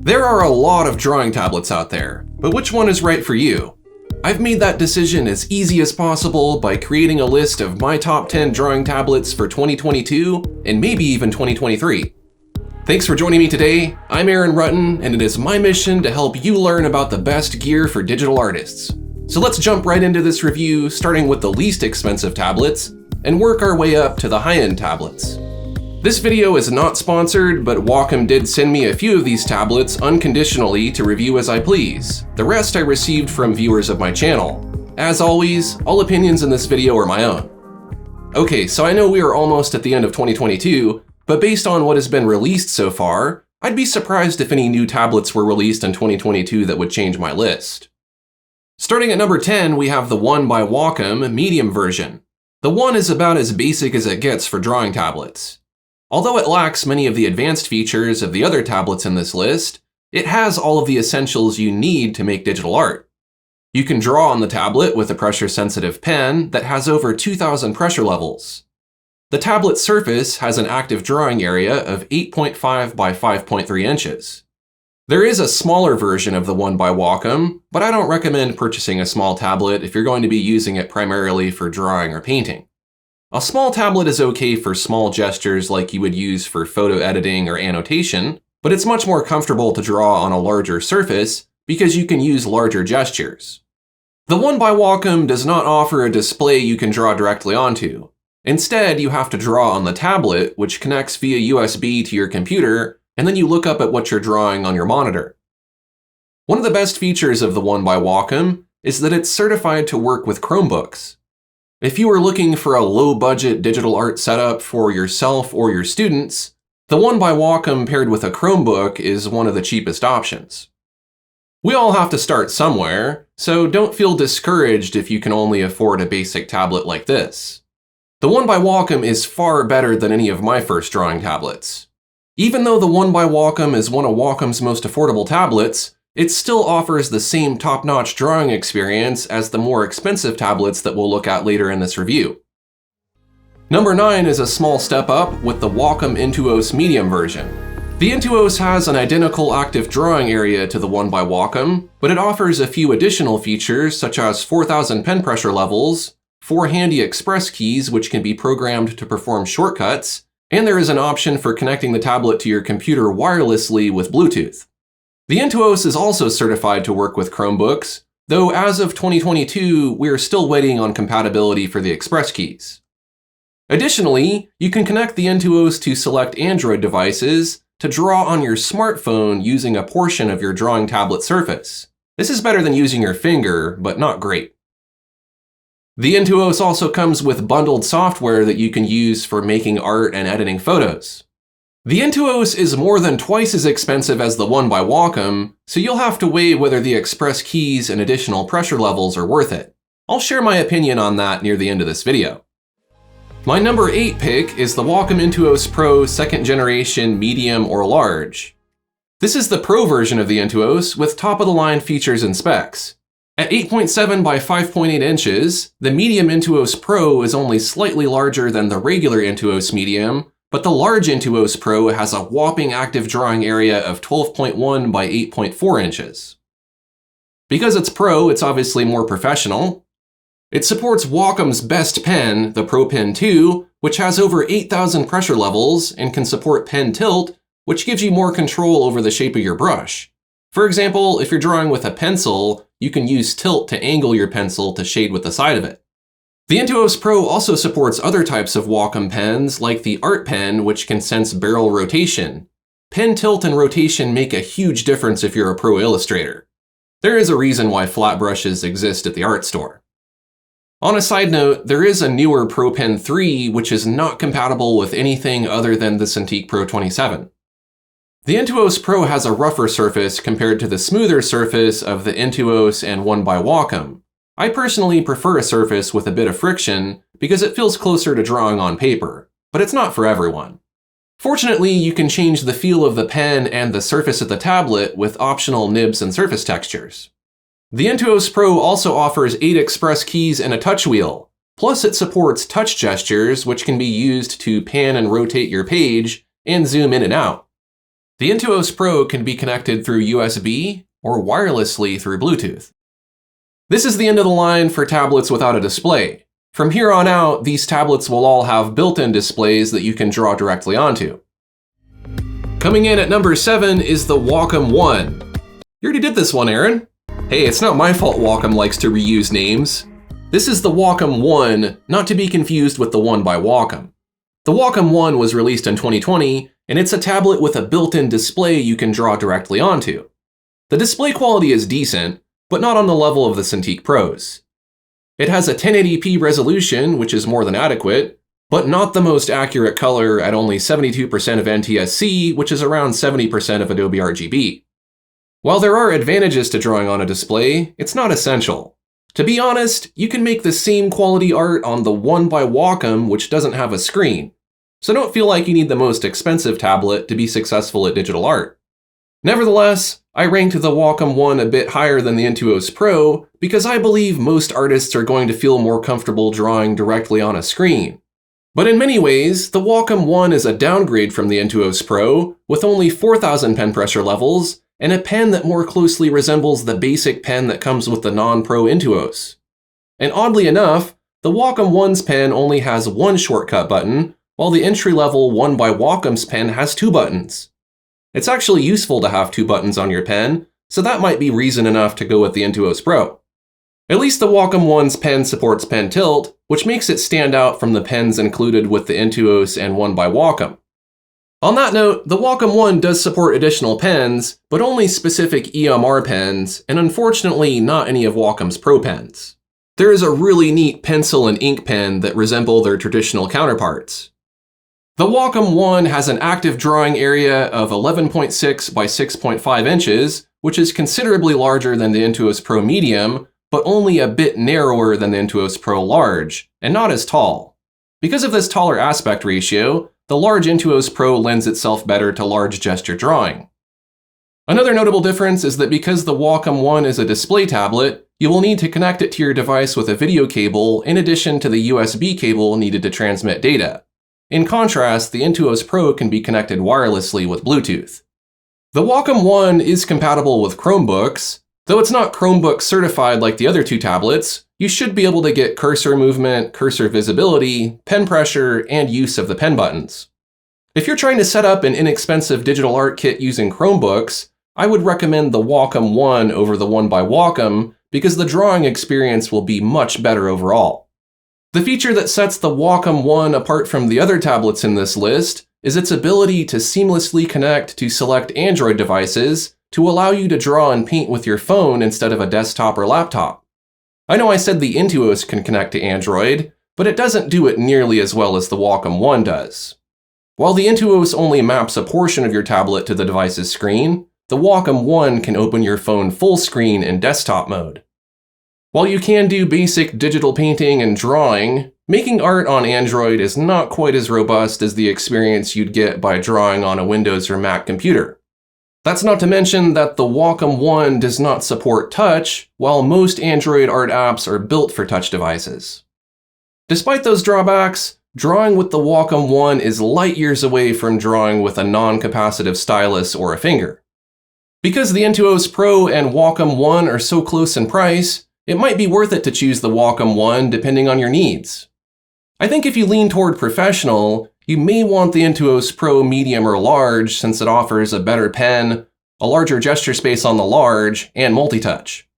There are a lot of drawing tablets out there, but which one is right for you? I've made that decision as easy as possible by creating a list of my top 10 drawing tablets for 2022 and maybe even 2023. Thanks for joining me today. I'm Aaron Rutten, and it is my mission to help you learn about the best gear for digital artists. So let's jump right into this review, starting with the least expensive tablets and work our way up to the high-end tablets. This video is not sponsored, but Wacom did send me a few of these tablets unconditionally to review as I please. The rest I received from viewers of my channel. As always, all opinions in this video are my own. Okay, so I know we are almost at the end of 2022, but based on what has been released so far, I'd be surprised if any new tablets were released in 2022 that would change my list. Starting at number 10, we have the One by Wacom medium version. The One is about as basic as it gets for drawing tablets. Although it lacks many of the advanced features of the other tablets in this list, it has all of the essentials you need to make digital art. You can draw on the tablet with a pressure-sensitive pen that has over 2,000 pressure levels. The tablet surface has an active drawing area of 8.5 by 5.3 inches. There is a smaller version of the One by Wacom, but I don't recommend purchasing a small tablet if you're going to be using it primarily for drawing or painting. A small tablet is okay for small gestures like you would use for photo editing or annotation, but it's much more comfortable to draw on a larger surface because you can use larger gestures. The One by Wacom does not offer a display you can draw directly onto. Instead, you have to draw on the tablet, which connects via USB to your computer, and then you look up at what you're drawing on your monitor. One of the best features of the One by Wacom is that it's certified to work with Chromebooks. If you are looking for a low-budget digital art setup for yourself or your students, the One by Wacom paired with a Chromebook is one of the cheapest options. We all have to start somewhere, so don't feel discouraged if you can only afford a basic tablet like this. The One by Wacom is far better than any of my first drawing tablets. Even though the One by Wacom is one of Wacom's most affordable tablets, it still offers the same top-notch drawing experience as the more expensive tablets that we'll look at later in this review. Number 9 is a small step up with the Wacom Intuos medium version. The Intuos has an identical active drawing area to the One by Wacom, but it offers a few additional features such as 4,000 pen pressure levels, 4 handy express keys which can be programmed to perform shortcuts, and there is an option for connecting the tablet to your computer wirelessly with Bluetooth. The Intuos is also certified to work with Chromebooks, though as of 2022, we are still waiting on compatibility for the express keys. Additionally, you can connect the Intuos to select Android devices to draw on your smartphone using a portion of your drawing tablet surface. This is better than using your finger, but not great. The Intuos also comes with bundled software that you can use for making art and editing photos. The Intuos is more than twice as expensive as the One by Wacom, so you'll have to weigh whether the express keys and additional pressure levels are worth it. I'll share my opinion on that near the end of this video. My number 8 pick is the Wacom Intuos Pro 2nd generation medium or large. This is the Pro version of the Intuos with top-of-the-line features and specs. At 8.7 by 5.8 inches, the medium Intuos Pro is only slightly larger than the regular Intuos medium, but the large Intuos Pro has a whopping active drawing area of 12.1 by 8.4 inches. Because it's Pro, it's obviously more professional. It supports Wacom's best pen, the Pro Pen 2, which has over 8,000 pressure levels and can support pen tilt, which gives you more control over the shape of your brush. For example, if you're drawing with a pencil, you can use tilt to angle your pencil to shade with the side of it. The Intuos Pro also supports other types of Wacom pens, like the Art Pen, which can sense barrel rotation. Pen tilt and rotation make a huge difference if you're a pro illustrator. There is a reason why flat brushes exist at the art store. On a side note, there is a newer Pro Pen 3, which is not compatible with anything other than the Cintiq Pro 27. The Intuos Pro has a rougher surface compared to the smoother surface of the Intuos and One by Wacom. I personally prefer a surface with a bit of friction because it feels closer to drawing on paper, but it's not for everyone. Fortunately, you can change the feel of the pen and the surface of the tablet with optional nibs and surface textures. The Intuos Pro also offers 8 express keys and a touch wheel, plus it supports touch gestures which can be used to pan and rotate your page and zoom in and out. The Intuos Pro can be connected through USB or wirelessly through Bluetooth. This is the end of the line for tablets without a display. From here on out, these tablets will all have built-in displays that you can draw directly onto. Coming in at number 7 is the Wacom One. You already did this one, Aaron. Hey, it's not my fault Wacom likes to reuse names. This is the Wacom One, not to be confused with the One by Wacom. The Wacom One was released in 2020, and it's a tablet with a built-in display you can draw directly onto. The display quality is decent, but not on the level of the Cintiq Pros. It has a 1080p resolution, which is more than adequate, but not the most accurate color at only 72% of NTSC, which is around 70% of Adobe RGB. While there are advantages to drawing on a display, it's not essential. To be honest, you can make the same quality art on the One by Wacom, which doesn't have a screen, so don't feel like you need the most expensive tablet to be successful at digital art. Nevertheless, I ranked the Wacom One a bit higher than the Intuos Pro because I believe most artists are going to feel more comfortable drawing directly on a screen. But in many ways, the Wacom One is a downgrade from the Intuos Pro with only 4,000 pen pressure levels and a pen that more closely resembles the basic pen that comes with the non-Pro Intuos. And oddly enough, the Wacom One's pen only has one shortcut button, while the entry-level One by Wacom's pen has 2 buttons. It's actually useful to have 2 buttons on your pen, so that might be reason enough to go with the Intuos Pro. At least the Wacom One's pen supports pen tilt, which makes it stand out from the pens included with the Intuos and One by Wacom. On that note, the Wacom One does support additional pens, but only specific EMR pens, and unfortunately not any of Wacom's Pro pens. There is a really neat pencil and ink pen that resemble their traditional counterparts. The Wacom One has an active drawing area of 11.6 by 6.5 inches, which is considerably larger than the Intuos Pro Medium, but only a bit narrower than the Intuos Pro Large, and not as tall. Because of this taller aspect ratio, the large Intuos Pro lends itself better to large gesture drawing. Another notable difference is that because the Wacom One is a display tablet, you will need to connect it to your device with a video cable in addition to the USB cable needed to transmit data. In contrast, the Intuos Pro can be connected wirelessly with Bluetooth. The Wacom One is compatible with Chromebooks. Though it's not Chromebook certified like the other 2 tablets, you should be able to get cursor movement, cursor visibility, pen pressure, and use of the pen buttons. If you're trying to set up an inexpensive digital art kit using Chromebooks, I would recommend the Wacom One over the One by Wacom because the drawing experience will be much better overall. The feature that sets the Wacom One apart from the other tablets in this list is its ability to seamlessly connect to select Android devices to allow you to draw and paint with your phone instead of a desktop or laptop. I know I said the Intuos can connect to Android, but it doesn't do it nearly as well as the Wacom One does. While the Intuos only maps a portion of your tablet to the device's screen, the Wacom One can open your phone full screen in desktop mode. While you can do basic digital painting and drawing, making art on Android is not quite as robust as the experience you'd get by drawing on a Windows or Mac computer. That's not to mention that the Wacom One does not support touch, while most Android art apps are built for touch devices. Despite those drawbacks, drawing with the Wacom One is light years away from drawing with a non-capacitive stylus or a finger. Because the Intuos Pro and Wacom One are so close in price, it might be worth it to choose the Wacom One depending on your needs. I think if you lean toward professional, you may want the Intuos Pro Medium or Large since it offers a better pen, a larger gesture space on the large, and multi-touch.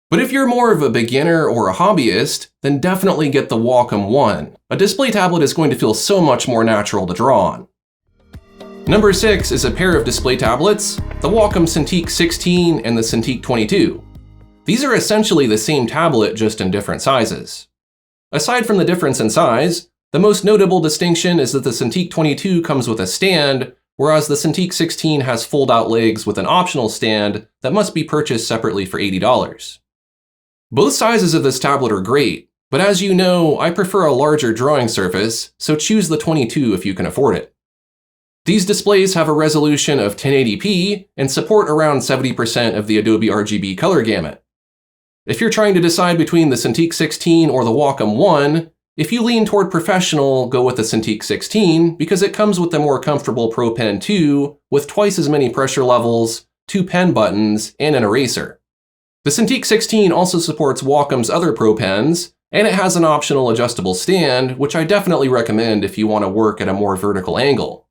But if you're more of a beginner or a hobbyist, then definitely get the Wacom One. A display tablet is going to feel so much more natural to draw on. Number 6 is a pair of display tablets, the Wacom Cintiq 16 and the Cintiq 22. These are essentially the same tablet, just in different sizes. Aside from the difference in size, the most notable distinction is that the Cintiq 22 comes with a stand, whereas the Cintiq 16 has fold-out legs with an optional stand that must be purchased separately for $80. Both sizes of this tablet are great, but as you know, I prefer a larger drawing surface, so choose the 22 if you can afford it. These displays have a resolution of 1080p and support around 70% of the Adobe RGB color gamut. If you're trying to decide between the Cintiq 16 or the Wacom One, If you lean toward professional, go with the Cintiq 16 because it comes with the more comfortable Pro Pen 2 with twice as many pressure levels, 2 pen buttons, and an eraser. The Cintiq 16 also supports Wacom's other Pro Pens, and it has an optional adjustable stand, which I definitely recommend if you want to work at a more vertical angle.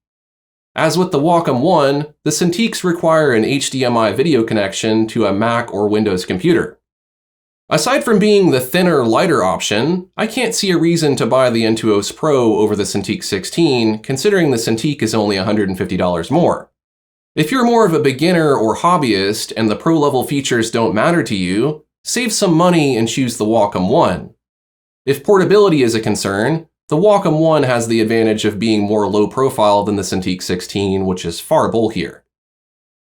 As with the Wacom One, the Cintiqs require an HDMI video connection to a Mac or Windows computer. Aside from being the thinner, lighter option, I can't see a reason to buy the Intuos Pro over the Cintiq 16, considering the Cintiq is only $150 more. If you're more of a beginner or hobbyist and the pro-level features don't matter to you, save some money and choose the Wacom One. If portability is a concern, the Wacom One has the advantage of being more low-profile than the Cintiq 16, which is far bulkier.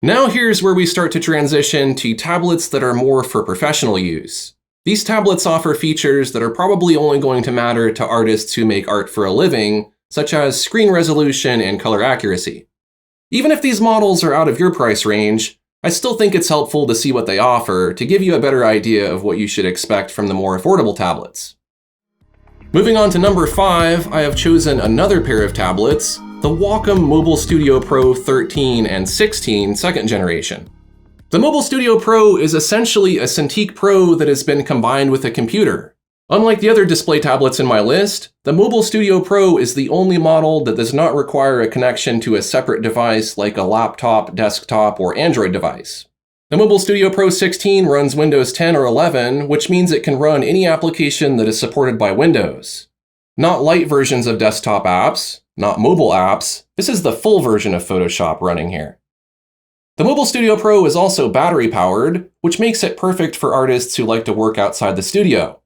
Now here's where we start to transition to tablets that are more for professional use. These tablets offer features that are probably only going to matter to artists who make art for a living, such as screen resolution and color accuracy. Even if these models are out of your price range, I still think it's helpful to see what they offer to give you a better idea of what you should expect from the more affordable tablets. Moving on to number 5, I have chosen another pair of tablets, the Wacom MobileStudio Pro 13 and 16 second generation. The MobileStudio Pro is essentially a Cintiq Pro that has been combined with a computer. Unlike the other display tablets in my list, the MobileStudio Pro is the only model that does not require a connection to a separate device like a laptop, desktop, or Android device. The MobileStudio Pro 16 runs Windows 10 or 11, which means it can run any application that is supported by Windows. Not light versions of desktop apps, not mobile apps, this is the full version of Photoshop running here. The MobileStudio Pro is also battery powered, which makes it perfect for artists who like to work outside the studio.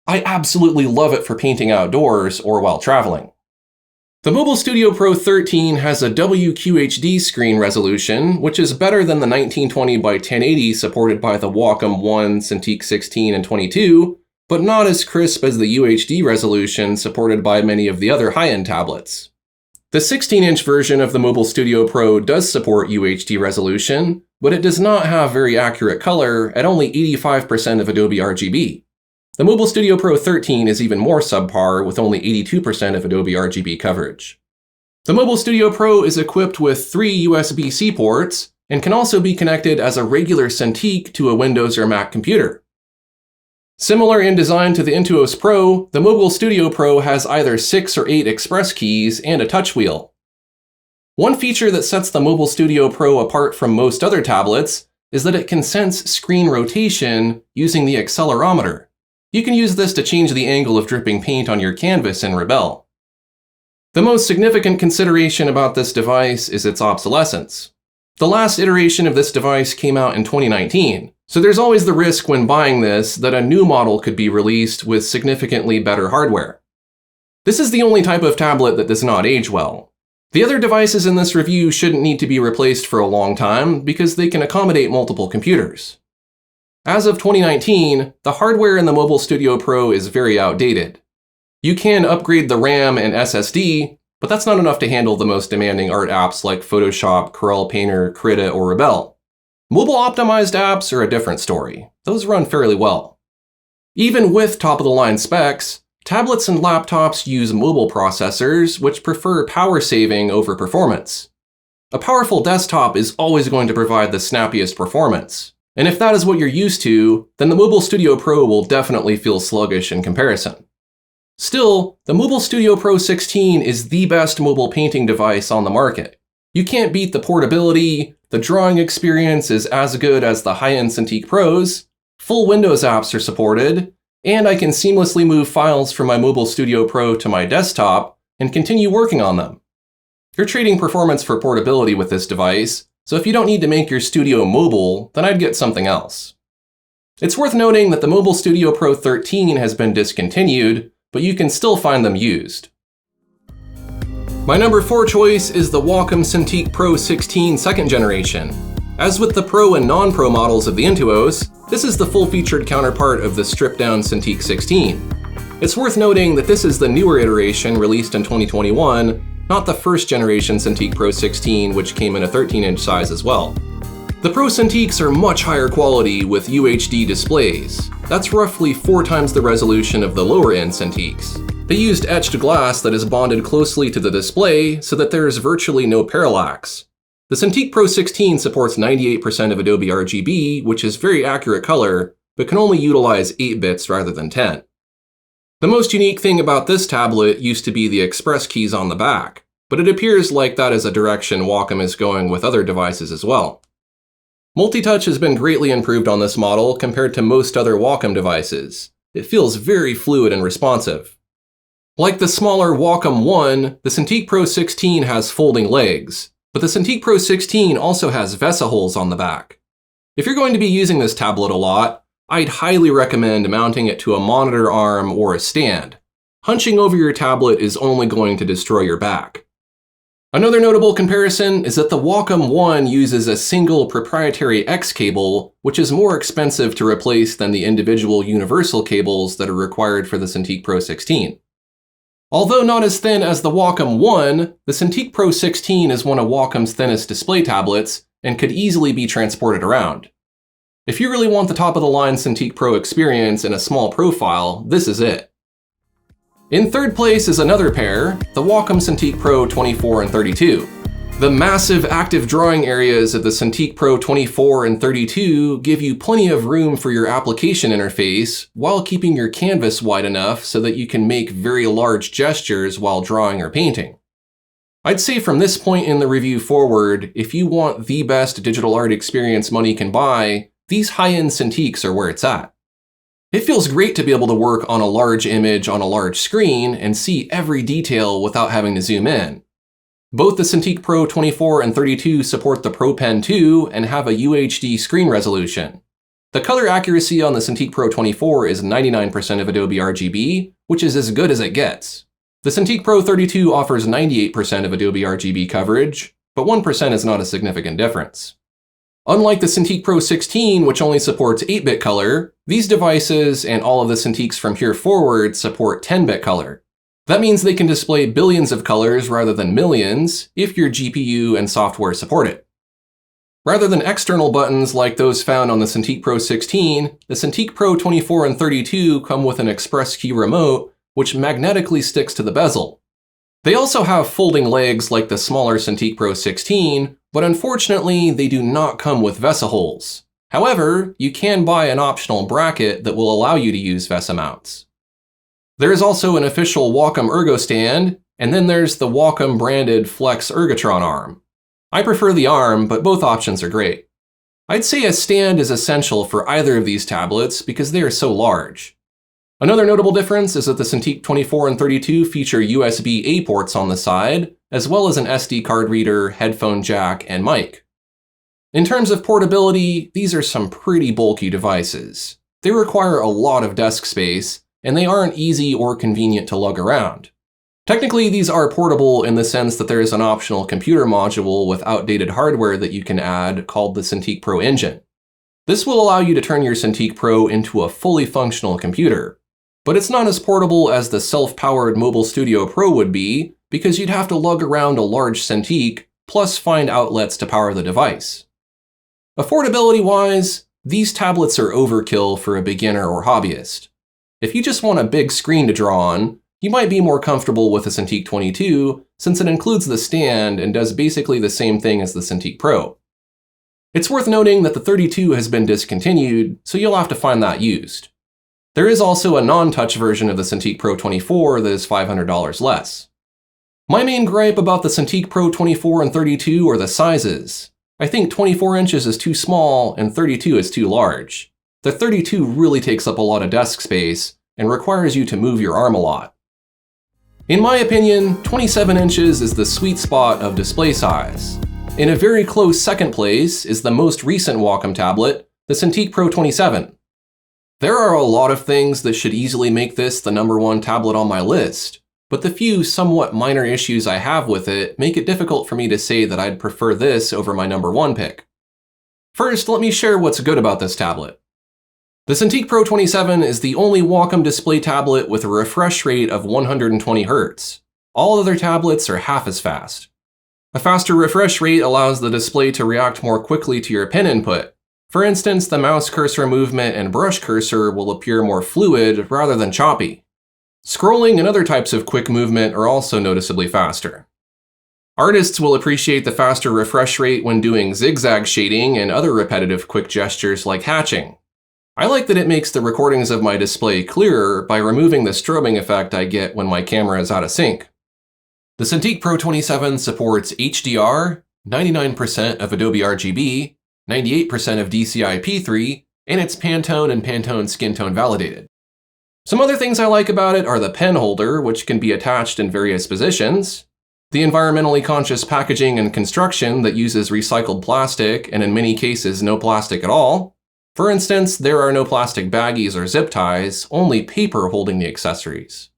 I absolutely love it for painting outdoors or while traveling. The MobileStudio Pro 13 has a WQHD screen resolution, which is better than the 1920 by 1080 supported by the Wacom One, Cintiq 16, and 22, but not as crisp as the UHD resolution supported by many of the other high-end tablets. The 16-inch version of the MobileStudio Pro does support UHD resolution, but it does not have very accurate color at only 85% of Adobe RGB. The MobileStudio Pro 13 is even more subpar with only 82% of Adobe RGB coverage. The MobileStudio Pro is equipped with 3 USB-C ports and can also be connected as a regular Cintiq to a Windows or Mac computer. Similar in design to the Intuos Pro, the MobileStudio Pro has either 6 or 8 express keys and a touch wheel. One feature that sets the MobileStudio Pro apart from most other tablets is that it can sense screen rotation using the accelerometer. You can use this to change the angle of dripping paint on your canvas in Rebelle. The most significant consideration about this device is its obsolescence. The last iteration of this device came out in 2019, so there's always the risk when buying this that a new model could be released with significantly better hardware. This is the only type of tablet that does not age well. The other devices in this review shouldn't need to be replaced for a long time because they can accommodate multiple computers. As of 2019, the hardware in the MobileStudio Pro is very outdated. You can upgrade the RAM and SSD, but that's not enough to handle the most demanding art apps like Photoshop, Corel Painter, Krita, or Rebelle. Mobile-optimized apps are a different story. Those run fairly well. Even with top-of-the-line specs, tablets and laptops use mobile processors which prefer power saving over performance. A powerful desktop is always going to provide the snappiest performance. And if that is what you're used to, then the MobileStudio Pro will definitely feel sluggish in comparison. Still, the MobileStudio Pro 16 is the best mobile painting device on the market. You can't beat the portability, the drawing experience is as good as the high-end Cintiq Pros, full Windows apps are supported, and I can seamlessly move files from my MobileStudio Pro to my desktop and continue working on them. You're trading performance for portability with this device, so if you don't need to make your studio mobile, then I'd get something else. It's worth noting that the MobileStudio Pro 13 has been discontinued, but you can still find them used. My number 4 choice is the Wacom Cintiq Pro 16 second generation. As with the Pro and non-Pro models of the Intuos, this is the full-featured counterpart of the stripped-down Cintiq 16. It's worth noting that this is the newer iteration released in 2021, not the first generation Cintiq Pro 16, which came in a 13-inch size as well. The Pro Cintiqs are much higher quality with UHD displays. That's roughly 4 times the resolution of the lower-end Cintiqs. They used etched glass that is bonded closely to the display so that there is virtually no parallax. The Cintiq Pro 16 supports 98% of Adobe RGB, which is very accurate color, but can only utilize 8 bits rather than 10. The most unique thing about this tablet used to be the express keys on the back, but it appears like that is a direction Wacom is going with other devices as well. Multi-touch has been greatly improved on this model compared to most other Wacom devices. It feels very fluid and responsive. Like the smaller Wacom One, the Cintiq Pro 16 has folding legs, but the Cintiq Pro 16 also has VESA holes on the back. If you're going to be using this tablet a lot, I'd highly recommend mounting it to a monitor arm or a stand. Hunching over your tablet is only going to destroy your back. Another notable comparison is that the Wacom One uses a single proprietary X cable, which is more expensive to replace than the individual universal cables that are required for the Cintiq Pro 16. Although not as thin as the Wacom One, the Cintiq Pro 16 is one of Wacom's thinnest display tablets and could easily be transported around. If you really want the top-of-the-line Cintiq Pro experience in a small profile, this is it. In third place is another pair, the Wacom Cintiq Pro 24 and 32. The massive active drawing areas of the Cintiq Pro 24 and 32 give you plenty of room for your application interface while keeping your canvas wide enough so that you can make very large gestures while drawing or painting. I'd say from this point in the review forward, if you want the best digital art experience money can buy, these high-end Cintiqs are where it's at. It feels great to be able to work on a large image on a large screen and see every detail without having to zoom in. Both the Cintiq Pro 24 and 32 support the Pro Pen 2 and have a UHD screen resolution. The color accuracy on the Cintiq Pro 24 is 99% of Adobe RGB, which is as good as it gets. The Cintiq Pro 32 offers 98% of Adobe RGB coverage, but 1% is not a significant difference. Unlike the Cintiq Pro 16, which only supports 8-bit color, these devices and all of the Cintiqs from here forward support 10-bit color. That means they can display billions of colors rather than millions if your GPU and software support it. Rather than external buttons like those found on the Cintiq Pro 16, the Cintiq Pro 24 and 32 come with an express key remote, which magnetically sticks to the bezel. They also have folding legs like the smaller Cintiq Pro 16, but unfortunately they do not come with VESA holes. However, you can buy an optional bracket that will allow you to use VESA mounts. There is also an official Wacom Ergo stand, and then there's the Wacom branded Flex Ergotron arm. I prefer the arm, but both options are great. I'd say a stand is essential for either of these tablets because they are so large. Another notable difference is that the Cintiq 24 and 32 feature USB-A ports on the side, as well as an SD card reader, headphone jack, and mic. In terms of portability, these are some pretty bulky devices. They require a lot of desk space, and they aren't easy or convenient to lug around. Technically, these are portable in the sense that there is an optional computer module with outdated hardware that you can add called the Cintiq Pro Engine. This will allow you to turn your Cintiq Pro into a fully functional computer. But it's not as portable as the self-powered MobileStudio Pro would be, because you'd have to lug around a large Cintiq, plus find outlets to power the device. Affordability-wise, these tablets are overkill for a beginner or hobbyist. If you just want a big screen to draw on, you might be more comfortable with the Cintiq 22, since it includes the stand and does basically the same thing as the Cintiq Pro. It's worth noting that the 32 has been discontinued, so you'll have to find that used. There is also a non-touch version of the Cintiq Pro 24 that is $500 less. My main gripe about the Cintiq Pro 24 and 32 are the sizes. I think 24 inches is too small and 32 is too large. The 32 really takes up a lot of desk space and requires you to move your arm a lot. In my opinion, 27 inches is the sweet spot of display size. In a very close second place is the most recent Wacom tablet, the Cintiq Pro 27. There are a lot of things that should easily make this the #1 tablet on my list, but the few somewhat minor issues I have with it make it difficult for me to say that I'd prefer this over my #1 pick. First, let me share what's good about this tablet. The Cintiq Pro 27 is the only Wacom display tablet with a refresh rate of 120 Hz. All other tablets are half as fast. A faster refresh rate allows the display to react more quickly to your pen input. For instance, the mouse cursor movement and brush cursor will appear more fluid rather than choppy. Scrolling and other types of quick movement are also noticeably faster. Artists will appreciate the faster refresh rate when doing zigzag shading and other repetitive quick gestures like hatching. I like that it makes the recordings of my display clearer by removing the strobing effect I get when my camera is out of sync. The Cintiq Pro 27 supports HDR, 99% of Adobe RGB, 98% of DCI-P3, and it's Pantone and Pantone skin tone validated. Some other things I like about it are the pen holder, which can be attached in various positions, the environmentally conscious packaging and construction that uses recycled plastic and in many cases no plastic at all. For instance, there are no plastic baggies or zip ties, only paper holding the accessories.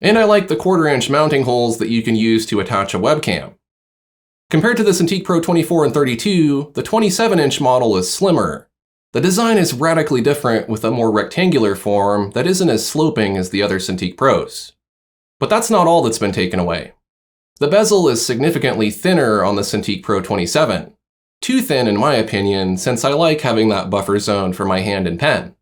And I like the 1/4-inch mounting holes that you can use to attach a webcam. Compared to the Cintiq Pro 24 and 32, the 27-inch model is slimmer. The design is radically different with a more rectangular form that isn't as sloping as the other Cintiq Pros. But that's not all that's been taken away. The bezel is significantly thinner on the Cintiq Pro 27. Too thin in my opinion, since I like having that buffer zone for my hand and pen.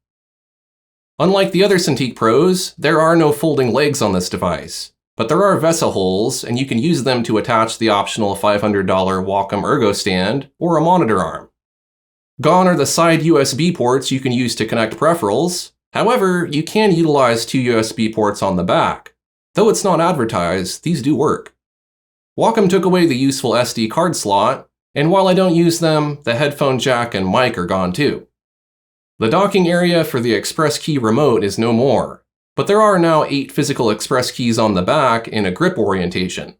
Unlike the other Cintiq Pros, there are no folding legs on this device, but there are VESA holes and you can use them to attach the optional $500 Wacom Ergo stand or a monitor arm. Gone are the side USB ports you can use to connect peripherals. However, you can utilize 2 USB ports on the back. Though it's not advertised, these do work. Wacom took away the useful SD card slot, and while I don't use them, the headphone jack and mic are gone too. The docking area for the Express Key remote is no more, but there are now 8 physical Express keys on the back in a grip orientation.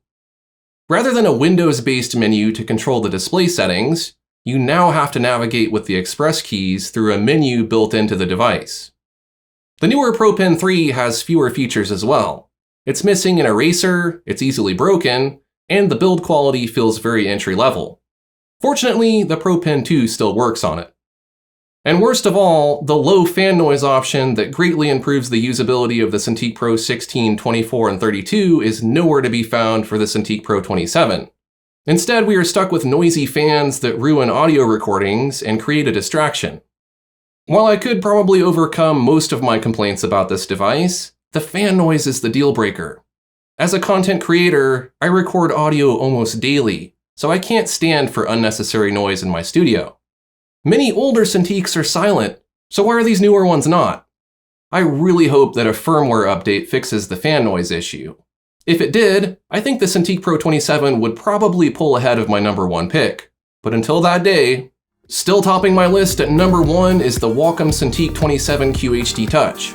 Rather than a Windows-based menu to control the display settings, you now have to navigate with the Express keys through a menu built into the device. The newer Pro Pen 3 has fewer features as well. It's missing an eraser, it's easily broken, and the build quality feels very entry-level. Fortunately, the Pro Pen 2 still works on it. And worst of all, the low fan noise option that greatly improves the usability of the Cintiq Pro 16, 24, and 32 is nowhere to be found for the Cintiq Pro 27. Instead, we are stuck with noisy fans that ruin audio recordings and create a distraction. While I could probably overcome most of my complaints about this device, the fan noise is the deal breaker. As a content creator, I record audio almost daily, so I can't stand for unnecessary noise in my studio. Many older Cintiqs are silent, so why are these newer ones not? I really hope that a firmware update fixes the fan noise issue. If it did, I think the Cintiq Pro 27 would probably pull ahead of my #1 pick. But until that day, still topping my list at #1 is the Wacom Cintiq 27 QHD Touch.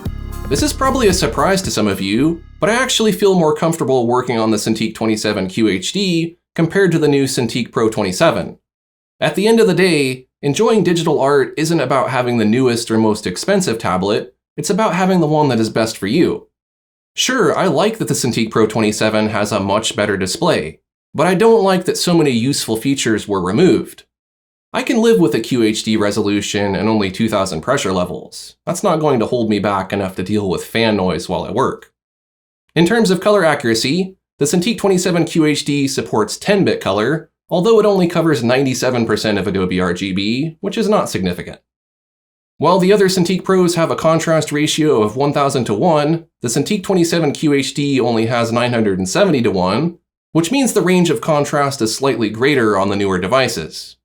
This is probably a surprise to some of you, but I actually feel more comfortable working on the Cintiq 27 QHD compared to the new Cintiq Pro 27. At the end of the day, enjoying digital art isn't about having the newest or most expensive tablet, it's about having the one that is best for you. Sure, I like that the Cintiq Pro 27 has a much better display, but I don't like that so many useful features were removed. I can live with a QHD resolution and only 2000 pressure levels. That's not going to hold me back enough to deal with fan noise while I work. In terms of color accuracy, the Cintiq 27 QHD supports 10-bit color, although it only covers 97% of Adobe RGB, which is not significant. While the other Cintiq Pros have a contrast ratio of 1000 to 1, the Cintiq 27 QHD only has 970 to 1, which means the range of contrast is slightly greater on the newer devices.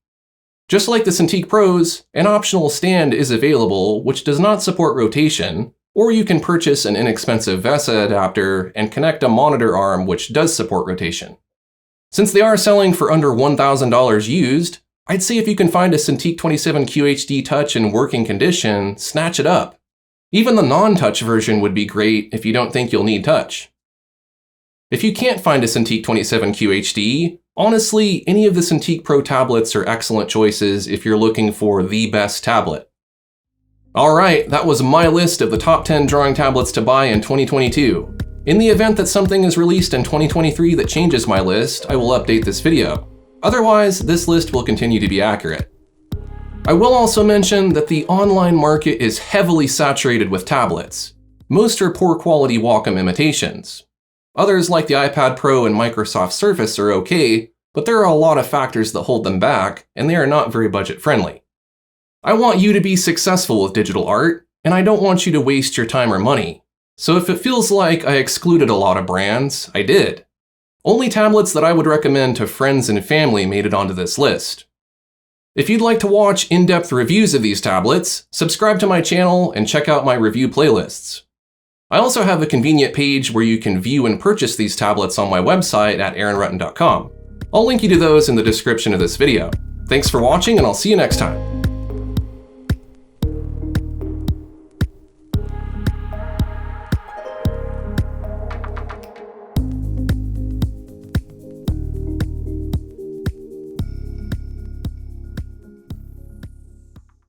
Just like the Cintiq Pros, an optional stand is available which does not support rotation, or you can purchase an inexpensive VESA adapter and connect a monitor arm which does support rotation. Since they are selling for under $1,000 used, I'd say if you can find a Cintiq 27 QHD Touch in working condition, snatch it up. Even the non-touch version would be great if you don't think you'll need touch. If you can't find a Cintiq 27 QHD, honestly, any of the Cintiq Pro tablets are excellent choices if you're looking for the best tablet. Alright, that was my list of the top 10 drawing tablets to buy in 2022. In the event that something is released in 2023 that changes my list, I will update this video. Otherwise, this list will continue to be accurate. I will also mention that the online market is heavily saturated with tablets. Most are poor quality Wacom imitations. Others like the iPad Pro and Microsoft Surface are okay, but there are a lot of factors that hold them back, and they are not very budget friendly. I want you to be successful with digital art, and I don't want you to waste your time or money. So if it feels like I excluded a lot of brands, I did. Only tablets that I would recommend to friends and family made it onto this list. If you'd like to watch in-depth reviews of these tablets, subscribe to my channel and check out my review playlists. I also have a convenient page where you can view and purchase these tablets on my website at aaronrutten.com. I'll link you to those in the description of this video. Thanks for watching, and I'll see you next time.